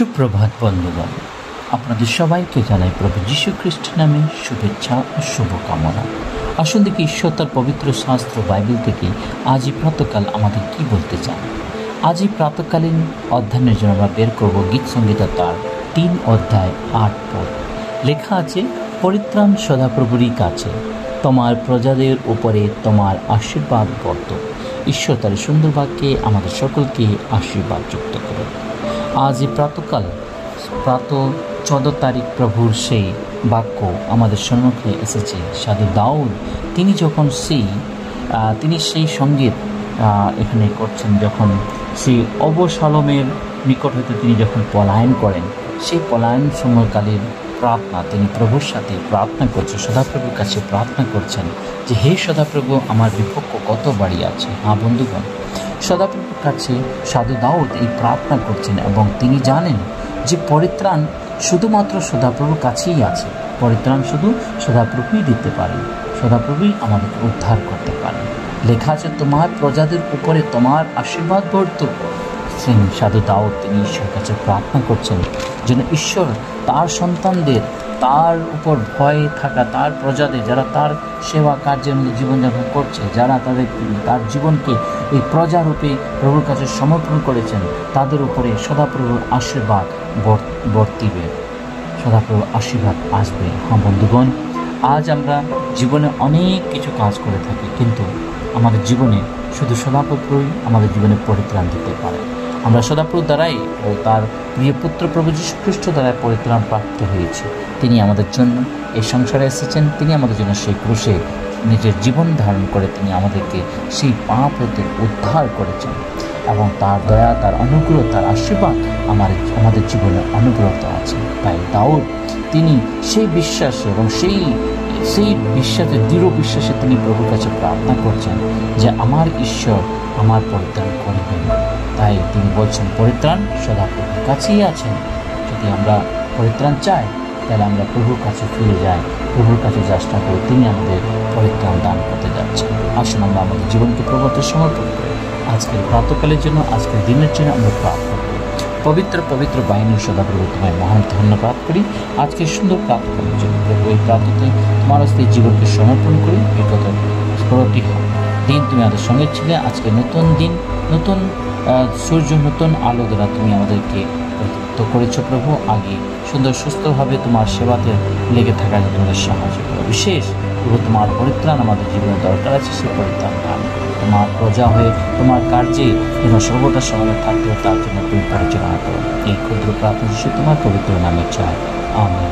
সুপ্রভাত বন্ধুগণ, আপনাদের সবাইকে জানাই প্রভু যীশু খ্রিস্টের নামে শুভেচ্ছা ও শুভকামনা। আসুন দেখি ঈশ্বর তার পবিত্র শাস্ত্র বাইবেল থেকে আজই প্রাতকাল আমাদের কি বলতে চান। আজই প্রাতকালীন অধ্যয়নের জন্য আমরা বের করব গীত সংগীতা তার 3 অধ্যায় 8 পদ। লেখা আছে, পরিত্রাণ সদাপ্রভুরই কাছে, তোমার প্রজাদের উপরে তোমার আশীর্বাদ বর্ত। ঈশ্বর তার সুন্দর বাক্যে আমাদের সকলকে আশীর্বাদ যুক্ত করুন। আজ এই প্রাতকাল 14 তারিখ প্রভুর সেই বাক্য আমাদের সম্মুখে এসেছে। সাধু দাউদ তিনি সেই সঙ্গীত এখানে করছেন, যখন সেই অবশালোমের নিকট হইতে তিনি যখন পলায়ন করেন, সেই পলায়ন সময়কালীন প্রার্থনা তিনি প্রভুর সাথে প্রার্থনা করছেন, সদাপ্রভুর কাছে প্রার্থনা করছেন যে হে সদাপ্রভু, আমার বিপক্ষ কত বাড়ি আছে। বন্ধুগণ, সদাপ্রভুর কাছে সাধু দাউদ এই প্রার্থনা করছেন এবং তিনি জানেন যে পরিত্রাণ শুধুমাত্র সদাপ্রভুর কাছেই আছে। পরিত্রাণ শুধু সদাপ্রভুই দিতে পারেন, সদাপ্রভুই আমাদেরকে উদ্ধার করতে পারেন। লেখা আছে, তোমার প্রজাদের উপরে তোমার আশীর্বাদ বর্তুক। সাধু দাউদ তিনি ঈশ্বরের কাছে প্রার্থনা করছেন যেন ঈশ্বর তার সন্তানদের, তার উপর ভয় থাকা তার প্রজাদের, যারা তার সেবা কার্যের মধ্যে জীবনযাপন করছে, যারা তার জীবনকে এই প্রজারূপে প্রভুর কাছে সমর্পণ করেছেন, তাদের উপরে সদাপ্রভুর আশীর্বাদ বর্তিবে, সদাপ্রভুর আশীর্বাদ আসবে। বন্ধুগণ, আজ আমরা জীবনে অনেক কিছু কাজ করে থাকি, কিন্তু আমাদের জীবনে শুধু সদাপ্রভুই আমাদের জীবনে পরিত্রাণ দিতে পারে। আমরা সদাপ্রভু দ্বারাই ও তার প্রিয় পুত্র প্রভু যীশু খ্রিস্ট দ্বারাই পরিত্রাণ প্রাপ্ত হয়েছে। তিনি আমাদের জন্য এই সংসারে এসেছেন, তিনি আমাদের জন্য সেই ক্রুশে নিজের জীবন ধারণ করে তিনি আমাদেরকে সেই পাপ হতে উদ্ধার করেছেন এবং তার দয়া, তার অনুগ্রহ, তার আশীর্বাদ আমাদের জীবনে অনুগ্রহত আছে। তাই দাউদ তিনি সেই বিশ্বাসে এবং সেই বিশ্বাসে, দৃঢ় বিশ্বাসে তিনি প্রভুর কাছে প্রার্থনা করছেন যে আমার ঈশ্বর আমার পরিত্রাণ করবেন। তাই তিনি বলছেন পরিত্রাণ সদাপ্রভুর কাছেই আছেন। যদি আমরা পরিত্রাণ চাই, তাহলে আমরা প্রভুর কাছে ফিরে যাই, প্রভুর কাছে চেষ্টা করি, তিনি আমাদের পরিত্রাণ দান করতে যাচ্ছেন। আসুন আমরা আমাদের জীবনকে প্রভুতে সমর্পণ করি। আজকের প্রাতকালের জন্য, আজকের দিনের জন্য আমরা প্রার্থনা করি। পবিত্র বাহিনীর সদাপ্রভু তোমায় মহান ধন্যবাদ করি আজকের সুন্দর প্রাতকালের জন্য। প্রভু, এই প্রাততে তোমার স্ত্রীর জীবনকে সমর্পণ করি। বিগত 16টি দিন তুমি আমাদের সঙ্গে ছিলে। আজকে নতুন দিন, নতুন সূর্য, নতুন আলো দ্বারা তুমি আমাদেরকে প্রদত্ত করেছ। প্রভু, আগে সুন্দর সুস্থভাবে তোমার সেবাতে লেগে থাকার জন্য আমাদের সাহায্য করো। বিশেষ প্রভু, তোমার পরিত্রাণ আমাদের জীবনে দরকার আছে, সেই পরিত্রাণ দান। তোমার প্রজা হয়ে তোমার কার্যে যেন সর্বদা সময় থাকতে, তার জন্য তুমি পরিচালনা করো। এই ক্ষুদ্র প্রার্থনা তোমার পবিত্র নামে চাই, আমেন।